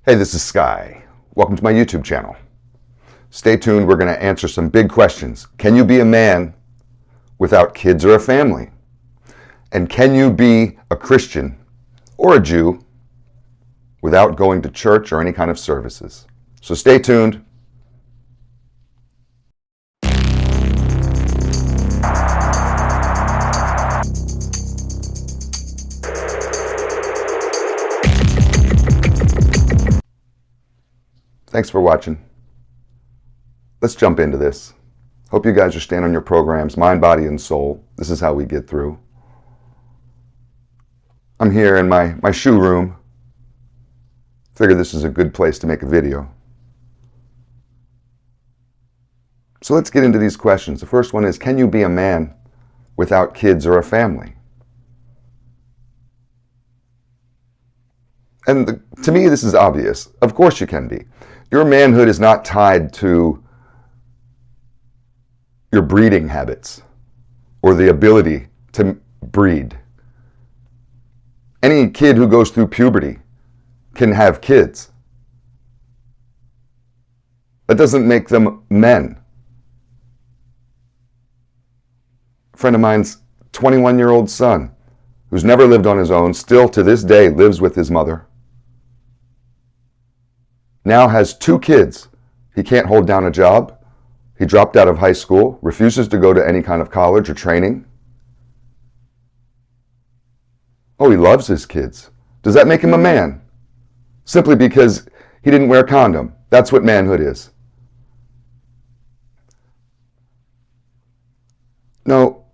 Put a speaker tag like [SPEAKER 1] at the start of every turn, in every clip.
[SPEAKER 1] Hey, this is Sky. Welcome to my YouTube channel. Stay tuned, we're going to answer some big questions. Can you be a man without kids or a family? And can you be a Christian or a Jew without going to church or any kind of services? So stay tuned. Thanks for watching. Let's jump into this. Hope you guys are staying on your programs, mind, body, and soul. This is how we get through. I'm here in my shoe room. Figure this is a good place to make a video. So let's get into these questions. The first one is, can you be a man without kids or a family? And to me, this is obvious. Of course you can be. Your manhood is not tied to your breeding habits or the ability to breed. Any kid who goes through puberty can have kids. That doesn't make them men. A friend of mine's 21-year-old son, who's never lived on his own, still to this day lives with his mother, now has 2 kids. He can't hold down a job. He dropped out of high school, refuses to go to any kind of college or training. Oh, he loves his kids. Does that make him a man? Simply because he didn't wear a condom. That's what manhood is. No,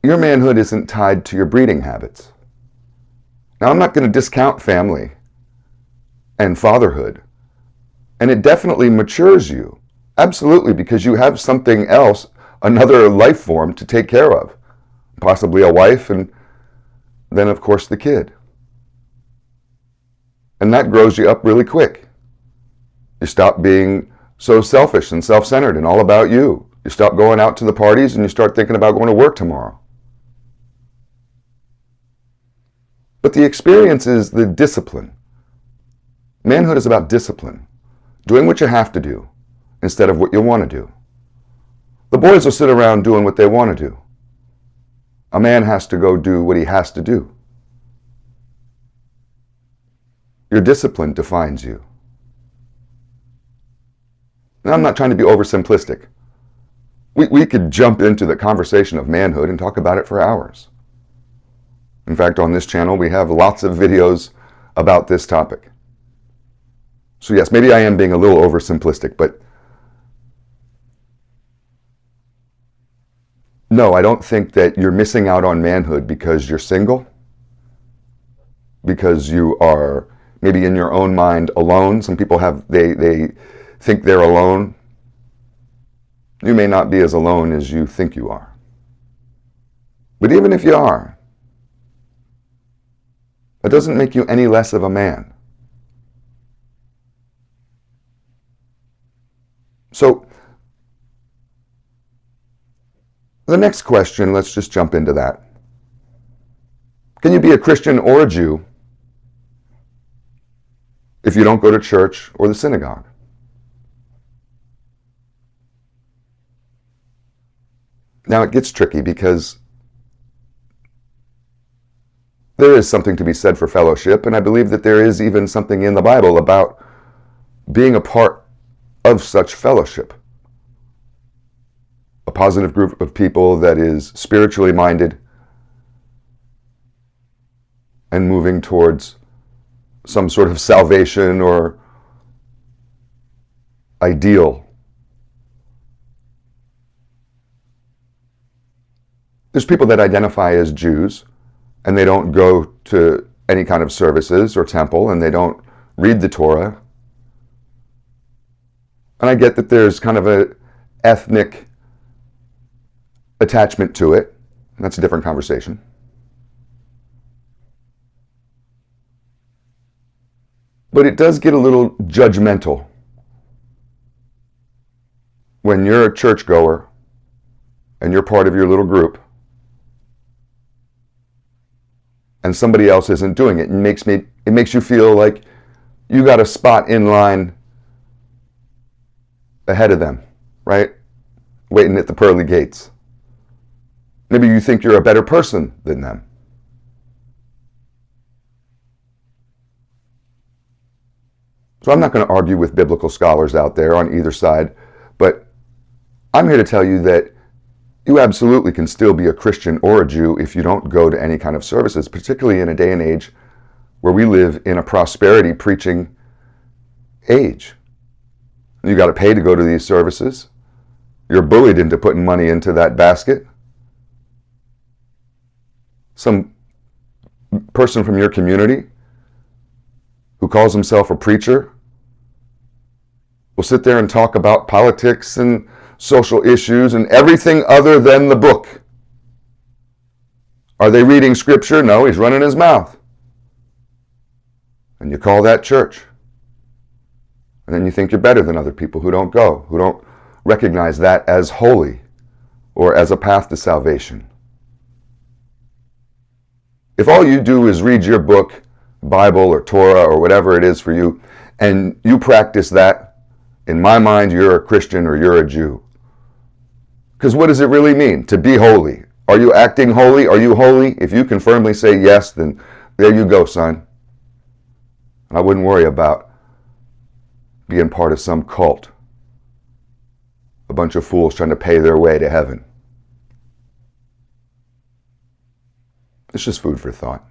[SPEAKER 1] your manhood isn't tied to your breeding habits. Now, I'm not going to discount family and fatherhood. And it definitely matures you. Absolutely, because you have something else, another life form to take care of. Possibly a wife, and then of course the kid. And that grows you up really quick. You stop being so selfish and self-centered and all about you. You stop going out to the parties and you start thinking about going to work tomorrow. But the experience is the discipline. Manhood is about discipline, doing what you have to do instead of what you want to do. The boys will sit around doing what they want to do. A man has to go do what he has to do. Your discipline defines you. Now, I'm not trying to be oversimplistic. We could jump into the conversation of manhood and talk about it for hours. In fact, on this channel, we have lots of videos about this topic. So yes, maybe I am being a little oversimplistic, but no, I don't think that you're missing out on manhood because you're single, because you are maybe in your own mind alone. Some people they think they're alone. You may not be as alone as you think you are. But even if you are, that doesn't make you any less of a man. So, the next question, let's just jump into that. Can you be a Christian or a Jew if you don't go to church or the synagogue? Now it gets tricky because there is something to be said for fellowship, and I believe that there is even something in the Bible about being a part of such fellowship. A positive group of people that is spiritually minded and moving towards some sort of salvation or ideal. There's people that identify as Jews and they don't go to any kind of services or temple and they don't read the Torah. And I get that there's kind of an ethnic attachment to it. That's a different conversation. But it does get a little judgmental when you're a churchgoer and you're part of your little group and somebody else isn't doing it. It makes you feel like you got a spot in line ahead of them, right? Waiting at the pearly gates. Maybe you think you're a better person than them. So I'm not going to argue with biblical scholars out there on either side, but I'm here to tell you that you absolutely can still be a Christian or a Jew if you don't go to any kind of services, particularly in a day and age where we live in a prosperity preaching age. You got to pay to go to these services. You're bullied into putting money into that basket. Some person from your community who calls himself a preacher will sit there and talk about politics and social issues and everything other than the book. Are they reading scripture? No, he's running his mouth. And you call that church. And then you think you're better than other people who don't go, who don't recognize that as holy or as a path to salvation. If all you do is read your book, Bible or Torah or whatever it is for you, and you practice that, in my mind, you're a Christian or you're a Jew. Because what does it really mean to be holy? Are you acting holy? Are you holy? If you can firmly say yes, then there you go, son. I wouldn't worry about being part of some cult. A bunch of fools trying to pay their way to heaven. It's just food for thought.